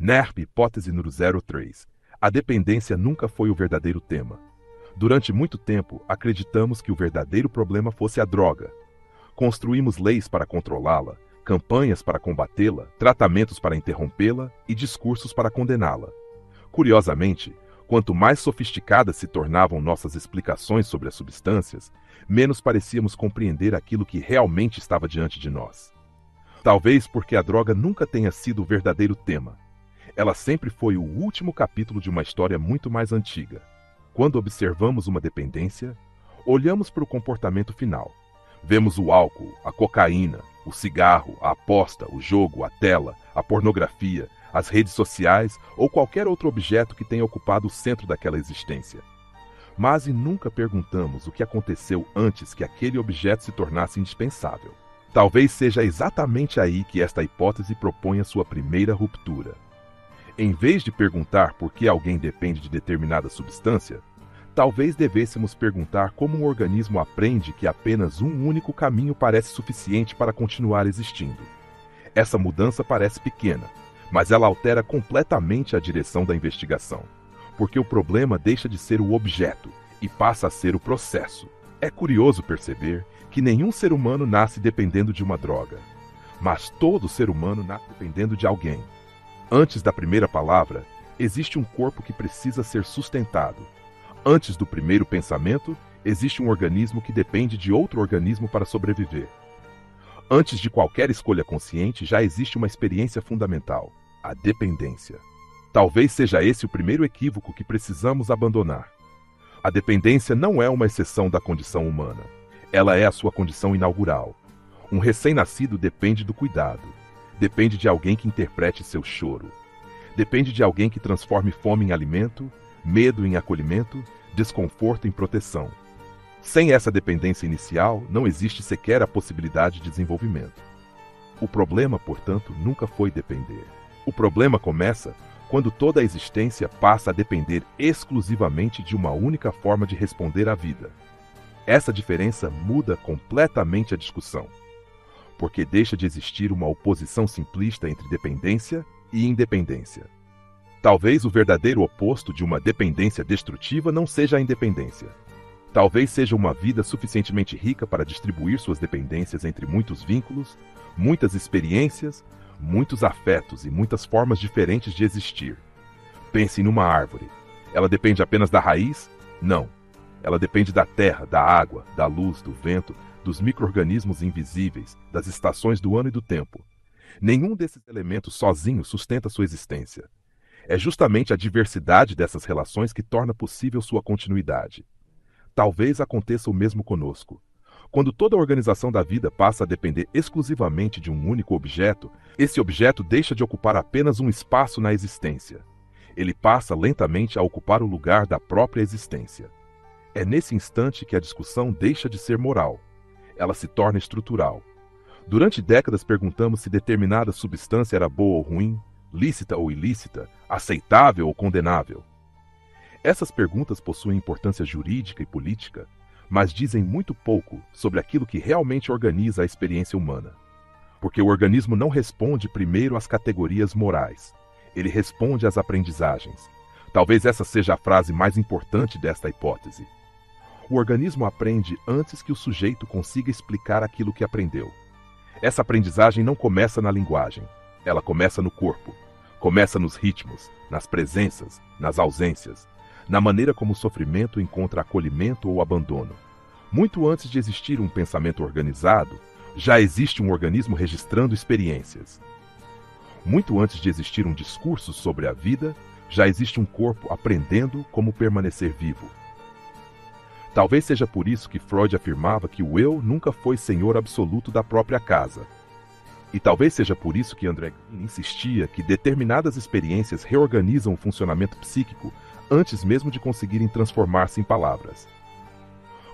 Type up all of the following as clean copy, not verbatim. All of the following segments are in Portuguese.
NERP, hipótese número 03. A dependência nunca foi o verdadeiro tema. Durante muito tempo, acreditamos que o verdadeiro problema fosse a droga. Construímos leis para controlá-la, campanhas para combatê-la, tratamentos para interrompê-la e discursos para condená-la. Curiosamente, quanto mais sofisticadas se tornavam nossas explicações sobre as substâncias, menos parecíamos compreender aquilo que realmente estava diante de nós. Talvez porque a droga nunca tenha sido o verdadeiro tema. Ela sempre foi o último capítulo de uma história muito mais antiga. Quando observamos uma dependência, olhamos para o comportamento final. Vemos o álcool, a cocaína, o cigarro, a aposta, o jogo, a tela, a pornografia, as redes sociais ou qualquer outro objeto que tenha ocupado o centro daquela existência. Mas nunca perguntamos o que aconteceu antes que aquele objeto se tornasse indispensável. Talvez seja exatamente aí que esta hipótese propõe a sua primeira ruptura. Em vez de perguntar por que alguém depende de determinada substância, talvez devêssemos perguntar como um organismo aprende que apenas um único caminho parece suficiente para continuar existindo. Essa mudança parece pequena, mas ela altera completamente a direção da investigação, porque o problema deixa de ser o objeto e passa a ser o processo. É curioso perceber que nenhum ser humano nasce dependendo de uma droga, mas todo ser humano nasce dependendo de alguém. Antes da primeira palavra, existe um corpo que precisa ser sustentado. Antes do primeiro pensamento, existe um organismo que depende de outro organismo para sobreviver. Antes de qualquer escolha consciente, já existe uma experiência fundamental, a dependência. Talvez seja esse o primeiro equívoco que precisamos abandonar. A dependência não é uma exceção da condição humana. Ela é a sua condição inaugural. Um recém-nascido depende do cuidado. Depende de alguém que interprete seu choro. Depende de alguém que transforme fome em alimento, medo em acolhimento, desconforto em proteção. Sem essa dependência inicial, não existe sequer a possibilidade de desenvolvimento. O problema, portanto, nunca foi depender. O problema começa quando toda a existência passa a depender exclusivamente de uma única forma de responder à vida. Essa diferença muda completamente a discussão, porque deixa de existir uma oposição simplista entre dependência e independência. Talvez o verdadeiro oposto de uma dependência destrutiva não seja a independência. Talvez seja uma vida suficientemente rica para distribuir suas dependências entre muitos vínculos, muitas experiências, muitos afetos e muitas formas diferentes de existir. Pense numa árvore. Ela depende apenas da raiz? Não. Ela depende da terra, da água, da luz, do vento, dos micro-organismos invisíveis, das estações do ano e do tempo. Nenhum desses elementos sozinho sustenta sua existência. É justamente a diversidade dessas relações que torna possível sua continuidade. Talvez aconteça o mesmo conosco. Quando toda a organização da vida passa a depender exclusivamente de um único objeto, esse objeto deixa de ocupar apenas um espaço na existência. Ele passa lentamente a ocupar o lugar da própria existência. É nesse instante que a discussão deixa de ser moral. Ela se torna estrutural. Durante décadas perguntamos se determinada substância era boa ou ruim, lícita ou ilícita, aceitável ou condenável. Essas perguntas possuem importância jurídica e política, mas dizem muito pouco sobre aquilo que realmente organiza a experiência humana. Porque o organismo não responde primeiro às categorias morais. Ele responde às aprendizagens. Talvez essa seja a frase mais importante desta hipótese. O organismo aprende antes que o sujeito consiga explicar aquilo que aprendeu. Essa aprendizagem não começa na linguagem. Ela começa no corpo. Começa nos ritmos, nas presenças, nas ausências, na maneira como o sofrimento encontra acolhimento ou abandono. Muito antes de existir um pensamento organizado, já existe um organismo registrando experiências. Muito antes de existir um discurso sobre a vida, já existe um corpo aprendendo como permanecer vivo. Talvez seja por isso que Freud afirmava que o eu nunca foi senhor absoluto da própria casa. E talvez seja por isso que André Green insistia que determinadas experiências reorganizam o funcionamento psíquico antes mesmo de conseguirem transformar-se em palavras.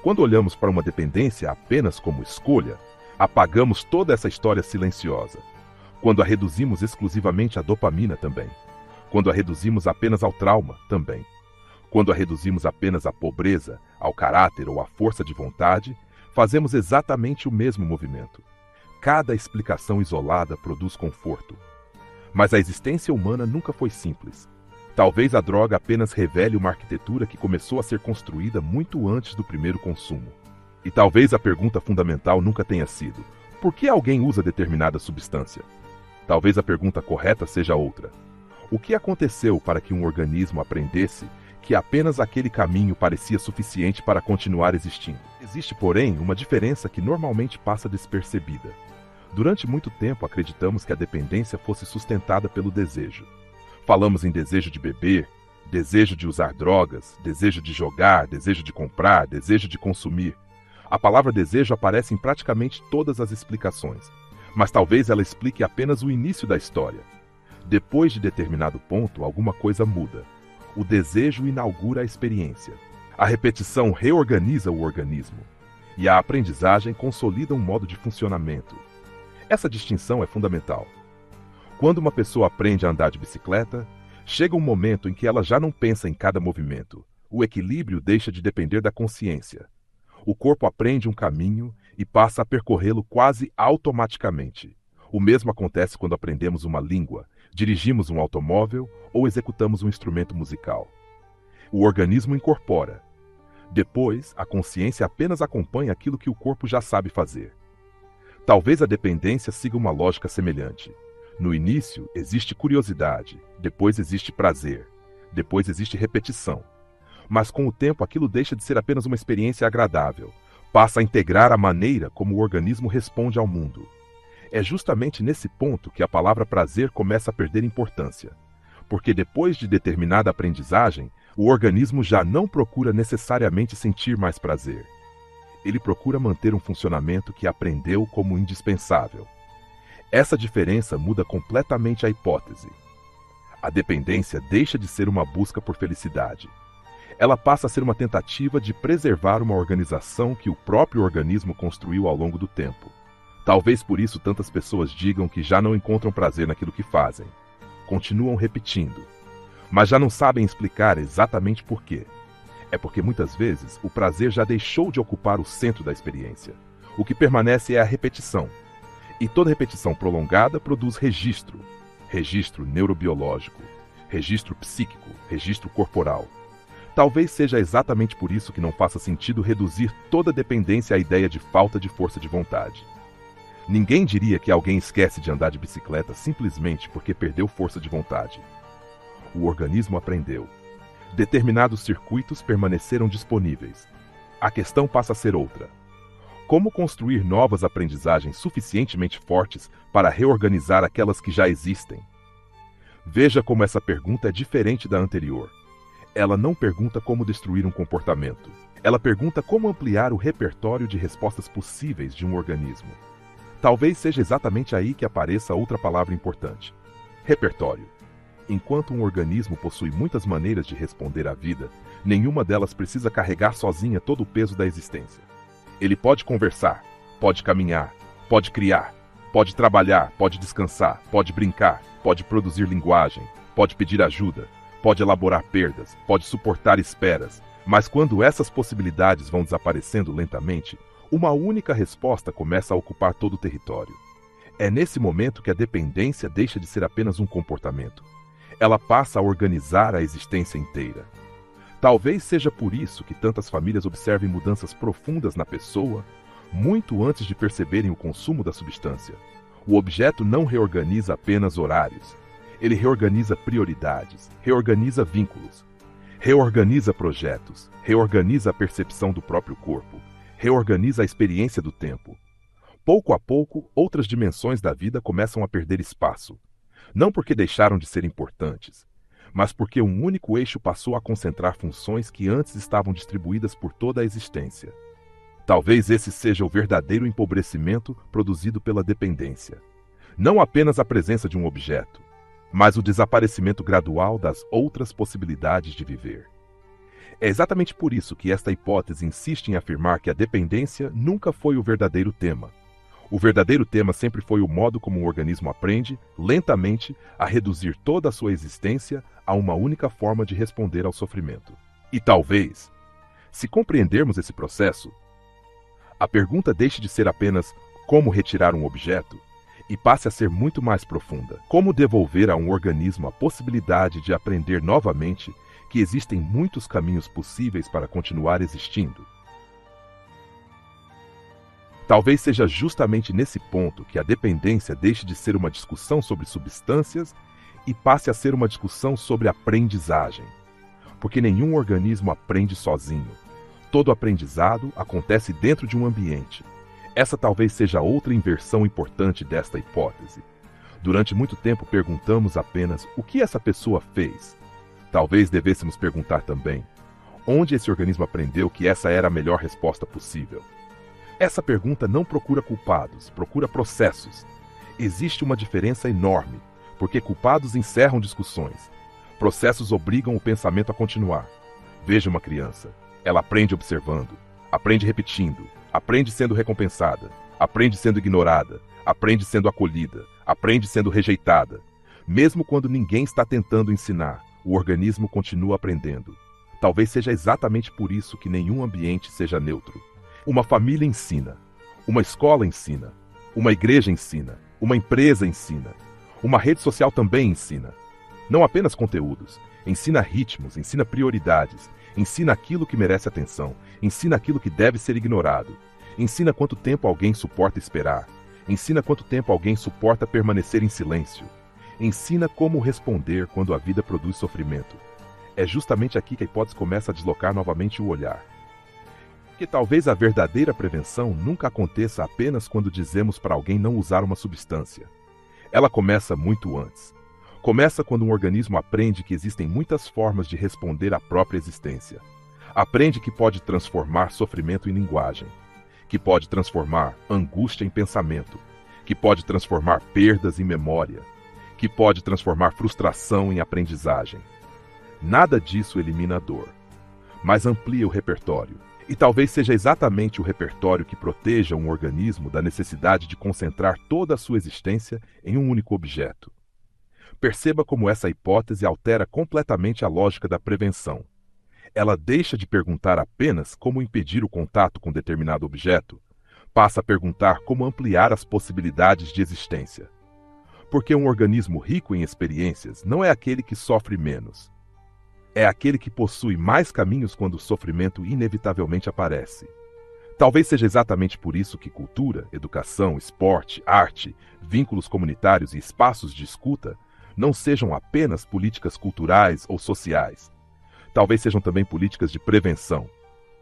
Quando olhamos para uma dependência apenas como escolha, apagamos toda essa história silenciosa. Quando a reduzimos exclusivamente à dopamina também. Quando a reduzimos apenas ao trauma também. Quando a reduzimos apenas à pobreza, ao caráter ou à força de vontade, fazemos exatamente o mesmo movimento. Cada explicação isolada produz conforto. Mas a existência humana nunca foi simples. Talvez a droga apenas revele uma arquitetura que começou a ser construída muito antes do primeiro consumo. E talvez a pergunta fundamental nunca tenha sido: por que alguém usa determinada substância? Talvez a pergunta correta seja outra: o que aconteceu para que um organismo aprendesse que apenas aquele caminho parecia suficiente para continuar existindo? Existe, porém, uma diferença que normalmente passa despercebida. Durante muito tempo acreditamos que a dependência fosse sustentada pelo desejo. Falamos em desejo de beber, desejo de usar drogas, desejo de jogar, desejo de comprar, desejo de consumir. A palavra desejo aparece em praticamente todas as explicações, mas talvez ela explique apenas o início da história. Depois de determinado ponto, alguma coisa muda. O desejo inaugura a experiência. A repetição reorganiza o organismo. E a aprendizagem consolida um modo de funcionamento. Essa distinção é fundamental. Quando uma pessoa aprende a andar de bicicleta, chega um momento em que ela já não pensa em cada movimento. O equilíbrio deixa de depender da consciência. O corpo aprende um caminho e passa a percorrê-lo quase automaticamente. O mesmo acontece quando aprendemos uma língua, dirigimos um automóvel ou executamos um instrumento musical. O organismo incorpora. Depois, a consciência apenas acompanha aquilo que o corpo já sabe fazer. Talvez a dependência siga uma lógica semelhante. No início, existe curiosidade, depois existe prazer, depois existe repetição. Mas com o tempo, aquilo deixa de ser apenas uma experiência agradável, passa a integrar a maneira como o organismo responde ao mundo. É justamente nesse ponto que a palavra prazer começa a perder importância, porque depois de determinada aprendizagem, o organismo já não procura necessariamente sentir mais prazer. Ele procura manter um funcionamento que aprendeu como indispensável. Essa diferença muda completamente a hipótese. A dependência deixa de ser uma busca por felicidade. Ela passa a ser uma tentativa de preservar uma organização que o próprio organismo construiu ao longo do tempo. Talvez por isso tantas pessoas digam que já não encontram prazer naquilo que fazem. Continuam repetindo, mas já não sabem explicar exatamente por quê. É porque muitas vezes o prazer já deixou de ocupar o centro da experiência. O que permanece é a repetição. E toda repetição prolongada produz registro. Registro neurobiológico, registro psíquico, registro corporal. Talvez seja exatamente por isso que não faça sentido reduzir toda dependência à ideia de falta de força de vontade. Ninguém diria que alguém esquece de andar de bicicleta simplesmente porque perdeu força de vontade. O organismo aprendeu. Determinados circuitos permaneceram disponíveis. A questão passa a ser outra. Como construir novas aprendizagens suficientemente fortes para reorganizar aquelas que já existem? Veja como essa pergunta é diferente da anterior. Ela não pergunta como destruir um comportamento. Ela pergunta como ampliar o repertório de respostas possíveis de um organismo. Talvez seja exatamente aí que apareça outra palavra importante: repertório. Enquanto um organismo possui muitas maneiras de responder à vida, nenhuma delas precisa carregar sozinha todo o peso da existência. Ele pode conversar, pode caminhar, pode criar, pode trabalhar, pode descansar, pode brincar, pode produzir linguagem, pode pedir ajuda, pode elaborar perdas, pode suportar esperas. Mas quando essas possibilidades vão desaparecendo lentamente, uma única resposta começa a ocupar todo o território. É nesse momento que a dependência deixa de ser apenas um comportamento. Ela passa a organizar a existência inteira. Talvez seja por isso que tantas famílias observem mudanças profundas na pessoa muito antes de perceberem o consumo da substância. O objeto não reorganiza apenas horários. Ele reorganiza prioridades, reorganiza vínculos, reorganiza projetos, reorganiza a percepção do próprio corpo, reorganiza a experiência do tempo. Pouco a pouco, outras dimensões da vida começam a perder espaço. Não porque deixaram de ser importantes, mas porque um único eixo passou a concentrar funções que antes estavam distribuídas por toda a existência. Talvez esse seja o verdadeiro empobrecimento produzido pela dependência. Não apenas a presença de um objeto, mas o desaparecimento gradual das outras possibilidades de viver. É exatamente por isso que esta hipótese insiste em afirmar que a dependência nunca foi o verdadeiro tema. O verdadeiro tema sempre foi o modo como o organismo aprende, lentamente, a reduzir toda a sua existência a uma única forma de responder ao sofrimento. E talvez, se compreendermos esse processo, a pergunta deixe de ser apenas como retirar um objeto e passe a ser muito mais profunda. Como devolver a um organismo a possibilidade de aprender novamente que existem muitos caminhos possíveis para continuar existindo? Talvez seja justamente nesse ponto que a dependência deixe de ser uma discussão sobre substâncias e passe a ser uma discussão sobre aprendizagem. Porque nenhum organismo aprende sozinho. Todo aprendizado acontece dentro de um ambiente. Essa talvez seja outra inversão importante desta hipótese. Durante muito tempo perguntamos apenas o que essa pessoa fez. Talvez devêssemos perguntar também onde esse organismo aprendeu que essa era a melhor resposta possível. Essa pergunta não procura culpados, procura processos. Existe uma diferença enorme, porque culpados encerram discussões. Processos obrigam o pensamento a continuar. Veja uma criança. Ela aprende observando, aprende repetindo, aprende sendo recompensada, aprende sendo ignorada, aprende sendo acolhida, aprende sendo rejeitada. Mesmo quando ninguém está tentando ensinar, o organismo continua aprendendo. Talvez seja exatamente por isso que nenhum ambiente seja neutro. Uma família ensina, uma escola ensina, uma igreja ensina, uma empresa ensina, uma rede social também ensina. Não apenas conteúdos, ensina ritmos, ensina prioridades, ensina aquilo que merece atenção, ensina aquilo que deve ser ignorado, ensina quanto tempo alguém suporta esperar, ensina quanto tempo alguém suporta permanecer em silêncio, ensina como responder quando a vida produz sofrimento. É justamente aqui que a hipótese começa a deslocar novamente o olhar. Que talvez a verdadeira prevenção nunca aconteça apenas quando dizemos para alguém não usar uma substância. Ela começa muito antes. Começa quando um organismo aprende que existem muitas formas de responder à própria existência. Aprende que pode transformar sofrimento em linguagem, que pode transformar angústia em pensamento, que pode transformar perdas em memória, que pode transformar frustração em aprendizagem. Nada disso elimina a dor, mas amplia o repertório. E talvez seja exatamente o repertório que proteja um organismo da necessidade de concentrar toda a sua existência em um único objeto. Perceba como essa hipótese altera completamente a lógica da prevenção. Ela deixa de perguntar apenas como impedir o contato com determinado objeto, passa a perguntar como ampliar as possibilidades de existência. Porque um organismo rico em experiências não é aquele que sofre menos. É aquele que possui mais caminhos quando o sofrimento inevitavelmente aparece. Talvez seja exatamente por isso que cultura, educação, esporte, arte, vínculos comunitários e espaços de escuta não sejam apenas políticas culturais ou sociais. Talvez sejam também políticas de prevenção.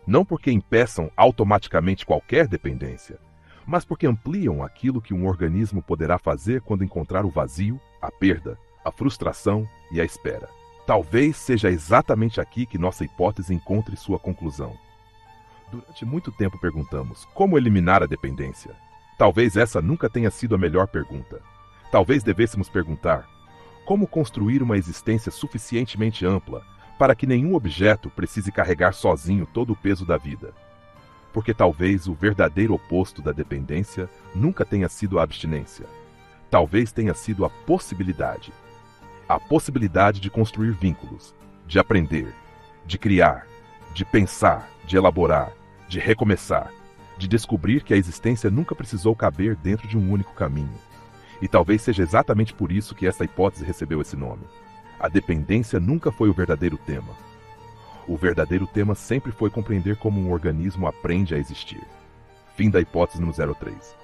Não porque impeçam automaticamente qualquer dependência, mas porque ampliam aquilo que um organismo poderá fazer quando encontrar o vazio, a perda, a frustração e a espera. Talvez seja exatamente aqui que nossa hipótese encontre sua conclusão. Durante muito tempo perguntamos como eliminar a dependência. Talvez essa nunca tenha sido a melhor pergunta. Talvez devêssemos perguntar como construir uma existência suficientemente ampla para que nenhum objeto precise carregar sozinho todo o peso da vida. Porque talvez o verdadeiro oposto da dependência nunca tenha sido a abstinência. Talvez tenha sido a possibilidade. A possibilidade de construir vínculos, de aprender, de criar, de pensar, de elaborar, de recomeçar, de descobrir que a existência nunca precisou caber dentro de um único caminho. E talvez seja exatamente por isso que essa hipótese recebeu esse nome. A dependência nunca foi o verdadeiro tema. O verdadeiro tema sempre foi compreender como um organismo aprende a existir. Fim da hipótese número 03.